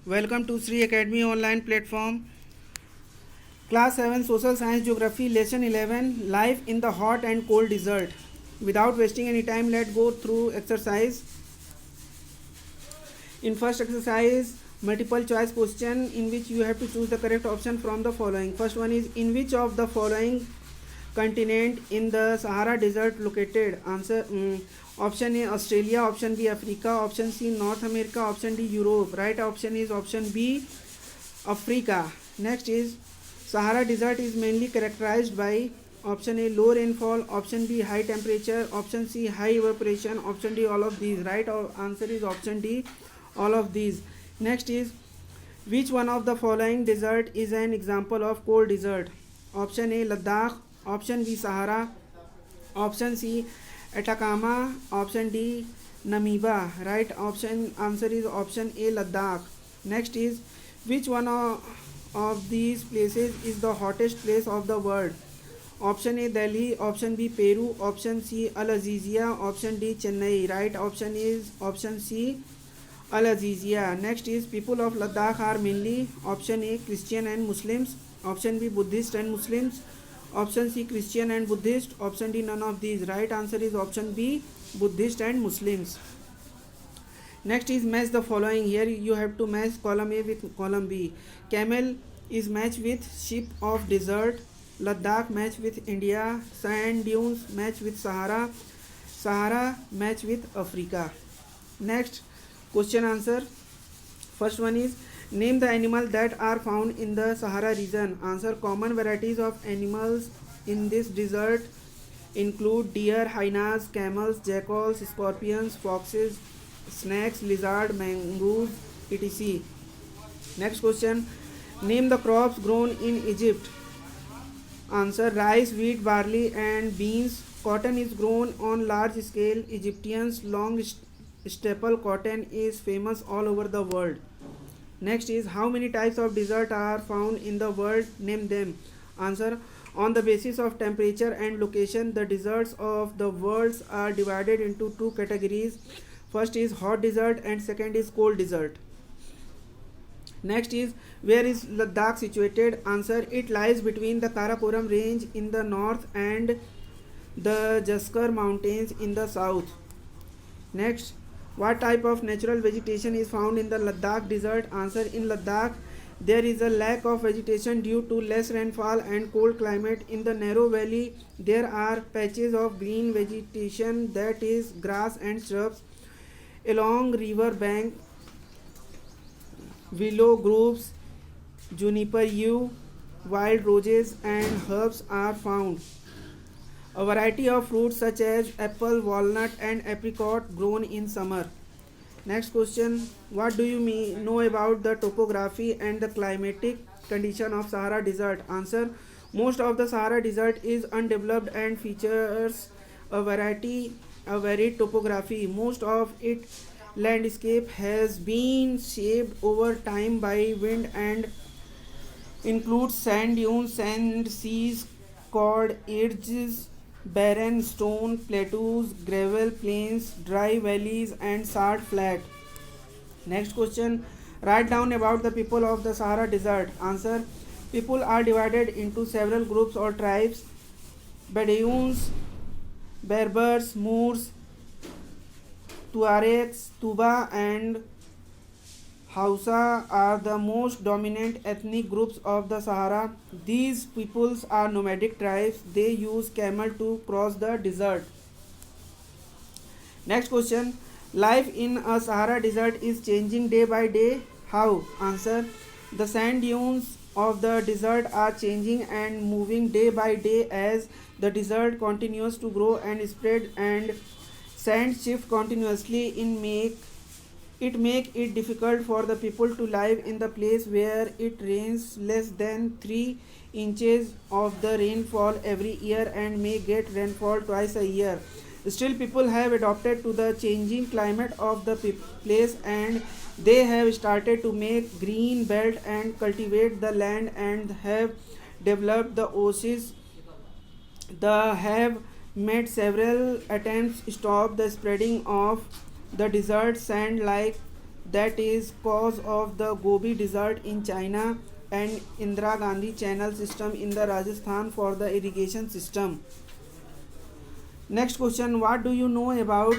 Welcome to Sri Academy online platform. Class 7 Social Science Geography Lesson 11 Life in the Hot and Cold Desert. Without wasting any time, let's go through exercise. In first exercise, multiple choice question in which you have to choose the correct option from the following. First one is, in which of the following continent in the Sahara Desert located? Answer option A Australia, option B Africa, option C North America, option D Europe. Right option is option B Africa. Next is, Sahara Desert is mainly characterized by option A low rainfall, option B high temperature, option C high evaporation, option D all of these. Right answer is option D all of these. Next is, which one of the following desert is an example of cold desert? Option A Ladakh, option B Sahara, option C Atacama, option D Namibia. Right option answer is option A Ladakh. Next is, which one of these places is the hottest place of the world? Option A Delhi, option B Peru, option C Al Azizia, option D Chennai. Right option is option C Al Azizia. Next is, people of Ladakh are mainly option A Christian and Muslims, option B Buddhist and Muslims, option C Christian and Buddhist, option D none of these. Right answer is option B Buddhist and Muslims. Next is, match the following. Here you have to match column A with column B. Camel is matched with ship of desert, Ladakh match with India, sand dunes match with Sahara, Sahara match with Africa. Next question answer. First one is, name the animals that are found in the Sahara region. Answer, common varieties of animals in this desert include deer, hyenas, camels, jackals, scorpions, foxes, snakes, lizard, mangroves, etc. Next question, name the crops grown in Egypt. Answer, rice, wheat, barley and beans. Cotton is grown on large scale. Egyptians long staple cotton is famous all over the world. Next is, how many types of desert are found in the world? Name them. Answer, on the basis of temperature and location, the deserts of the world are divided into two categories. First is hot desert and second is cold desert. Next is, where is Ladakh situated? Answer, it lies between the Karakoram range in the north and the Jaskar mountains in the south. Next, what type of natural vegetation is found in the Ladakh desert? Answer, in Ladakh there is a lack of vegetation due to less rainfall and cold climate. In the narrow valley there are patches of green vegetation, that is grass and shrubs. Along river bank, willow groves, juniper yew, wild roses and herbs are found. A variety of fruits such as apple, walnut and apricot grown in summer. Next question, what do you know about the topography and the climatic condition of Sahara Desert? Answer, most of the Sahara Desert is undeveloped and features a varied topography. Most of its landscape has been shaped over time by wind and includes sand dunes, sand seas, cord edges, barren stone plateaus, gravel plains, dry valleys and salt flat. Next question, write down about the people of the Sahara Desert. Answer, people are divided into several groups or tribes. Bedouins, Berbers, Moors, Tuaregs, Tuba and Hausa are the most dominant ethnic groups of the Sahara. These peoples are nomadic tribes. They use camel to cross the desert. Next question, life in a Sahara desert is changing day by day. How? Answer, the sand dunes of the desert are changing and moving day by day as the desert continues to grow and spread, and sand shift continuously make it difficult for the people to live in the place where it rains less than 3 inches of the rainfall every year and may get rainfall twice a year. Still, people have adapted to the changing climate of the place and they have started to make green belt and cultivate the land and have developed the oases. They have made several attempts to stop the spreading of the desert sand like that is cause of the Gobi Desert in China and Indira Gandhi Channel system in the Rajasthan for the irrigation system. Next question, what do you know about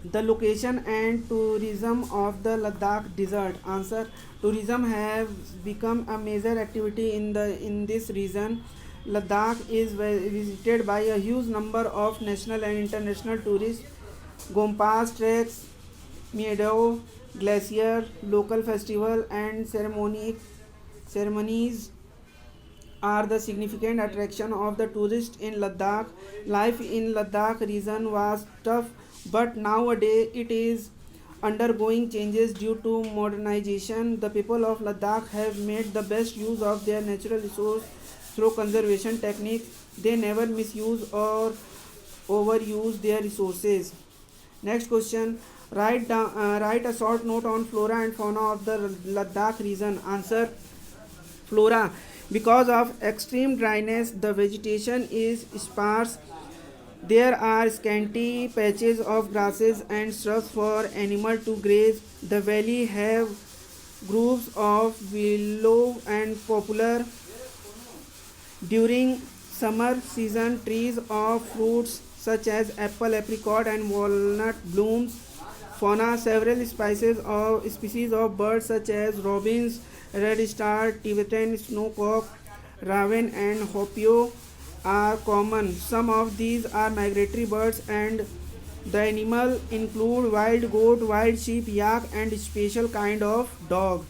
the location and tourism of the Ladakh desert? Answer, tourism has become a major activity in this region. Ladakh is visited by a huge number of national and international tourists. Gompas treks, meadow, glacier, local festival and ceremonies are the significant attraction of the tourist in Ladakh. Life in Ladakh region was tough, but nowadays it is undergoing changes due to modernization. The people of Ladakh have made the best use of their natural resource through conservation techniques. They never misuse or overuse their resources. Next question. Write a short note on flora and fauna of the Ladakh region. Answer, flora. Because of extreme dryness, the vegetation is sparse. There are scanty patches of grasses and shrubs for animals to graze. The valley have groves of willow and poplar. During summer season, trees of fruits such as apple, apricot, and walnut blooms. Fauna, several species of birds such as robins, red star, Tibetan snowcock, raven, and hopio are common. Some of these are migratory birds, and the animal include wild goat, wild sheep, yak, and special kind of dog.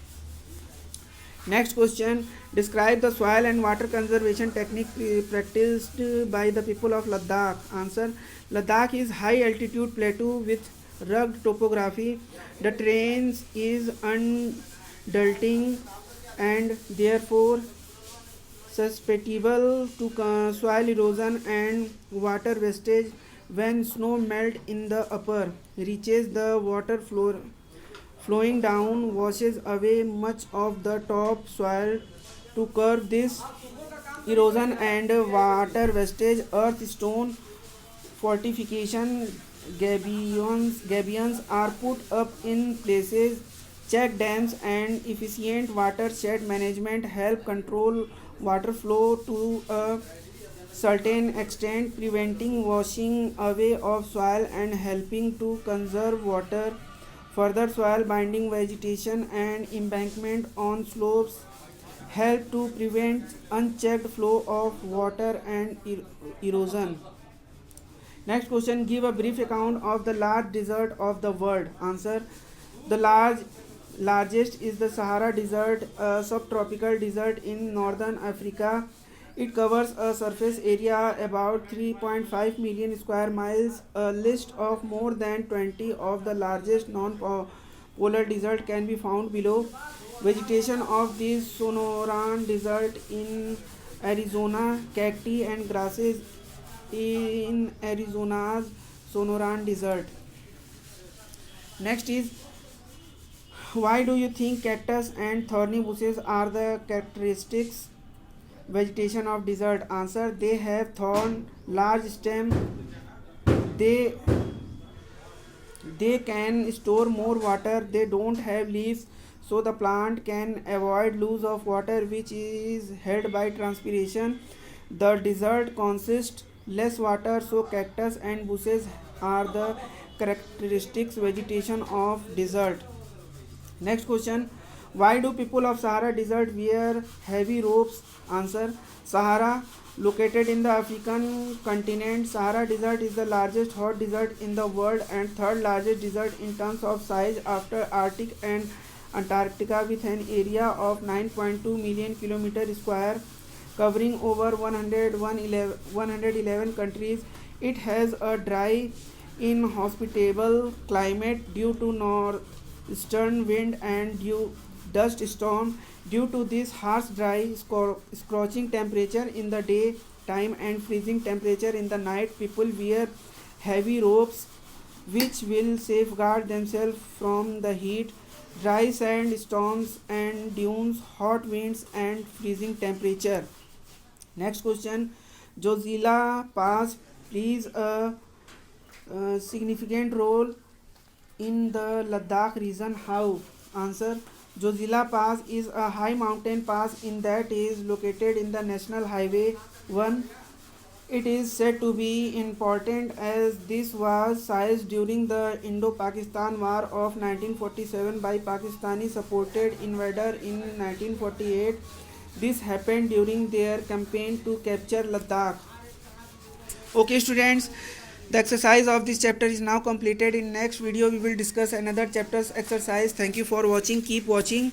Next question, describe the soil and water conservation technique practiced by the people of Ladakh. Answer, Ladakh is high altitude plateau with rugged topography. The terrain is undulating and therefore susceptible to soil erosion and water wastage. When snow melt in the upper reaches, the water flowing down washes away much of the top soil. To curb this erosion and water wastage, earth stone fortification gabions are put up in places. Check dams and efficient watershed management help control water flow to a certain extent, preventing washing away of soil and helping to conserve water. Further, soil binding vegetation and embankment on slopes help to prevent unchecked flow of water and erosion. Next question, give a brief account of the large desert of the world. Answer, the largest is the Sahara Desert, a subtropical desert in northern Africa. It covers a surface area about 3.5 million square miles. A list of more than 20 of the largest non-polar desert can be found below. Vegetation of this Sonoran Desert in Arizona, cacti and grasses in Arizona's Sonoran Desert. Next is, why do you think cactus and thorny bushes are the characteristics vegetation of desert? Answer, they have thorn, large stem. They they can store more water. They don't have leaves, so the plant can avoid loss of water which is held by transpiration. The desert consists less water, so cactus and bushes are the characteristics vegetation of desert. Next question, why do people of Sahara Desert wear heavy robes? Answer, Sahara, located in the African continent, Sahara Desert is the largest hot desert in the world and third largest desert in terms of size after Arctic and Antarctica, with an area of 9.2 million kilometer square covering over 111 countries. It has a dry, inhospitable climate due to northeastern wind and dust storm. Due to this harsh, dry, scorching temperature in the day time and freezing temperature in the night, people wear heavy robes which will safeguard themselves from the heat, dry sand storms and dunes, hot winds and freezing temperature. Next question, Jozila Pass plays a significant role in the Ladakh region? How? Answer. Zojila Pass is a high mountain pass in that is located in the National Highway 1. It is said to be important as this was seized during the Indo-Pakistan War of 1947 by Pakistani supported invader in 1948. This happened during their campaign to capture Ladakh. Okay students, the exercise of this chapter is now completed. In next video we will discuss another chapter's exercise. Thank you for watching. Keep watching.